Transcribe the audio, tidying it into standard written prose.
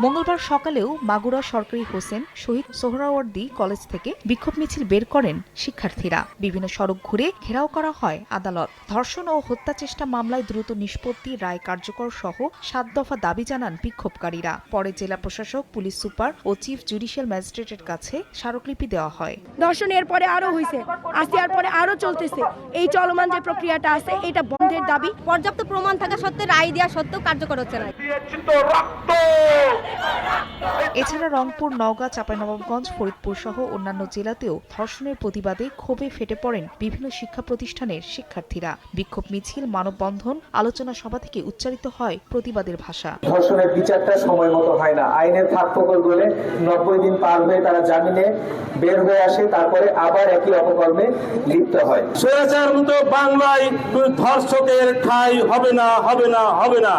মঙ্গলবার সকালেও মাগুরা সরকারি হোসেন শহীদ সোহরাওয়ার্দী কলেজ থেকে বিক্ষোভ মিছিল বের করেন শিক্ষার্থীরা। বিভিন্ন সড়ক ঘুরে ঘেরাও করা হয় আদালত। ধর্ষণ ও হত্যা চেষ্টা মামলায় দ্রুত নিষ্পত্তি, রায় কার্যকর সহ ৭ দফা দাবি জানান বিক্ষোভকারীরা। পরে জেলা প্রশাসক, পুলিশ সুপার ও চিফ জুডিশিয়াল ম্যাজিস্ট্রেটের কাছে স্মারকলিপি দেওয়া হয়। ধর্ষণের পরে আরো হয়েছে, আসিয়ার পরে আরো চলতেছে। এই চলমান যে প্রক্রিয়াটা আছে এটা বন্ধের দাবি। পর্যাপ্ত প্রমাণ থাকা সত্ত্বেও, রায় দেওয়া সত্ত্বেও কার্যকর হচ্ছে না। এছাড়া রংপুর, নওগাঁ, চাঁপাইনবাবগঞ্জ, ফরিদপুর সহ অন্যান্য জেলাতেও ধর্ষণের প্রতিবাদে ক্ষোভে ফেটে পড়েন বিভিন্ন শিক্ষা প্রতিষ্ঠানের শিক্ষার্থীরা। বিক্ষোভ মিছিল, মানববন্ধন, আলোচনা সভা থেকে উচ্চারিত হয় প্রতিবাদের ভাষা। ধর্ষণের বিচারটা সময় মতো হয় না। আইনের ফাঁকফোকর বলে 90 দিন পার হয়ে তারা জামিনে বের হয়ে আসে, তারপরে আবার একই অপকর্মে লিপ্ত হয়। স্বৈরাচার মুক্ত বাংলায় ধর্ষকের ঠাঁই হবে না, হবে না, হবে না।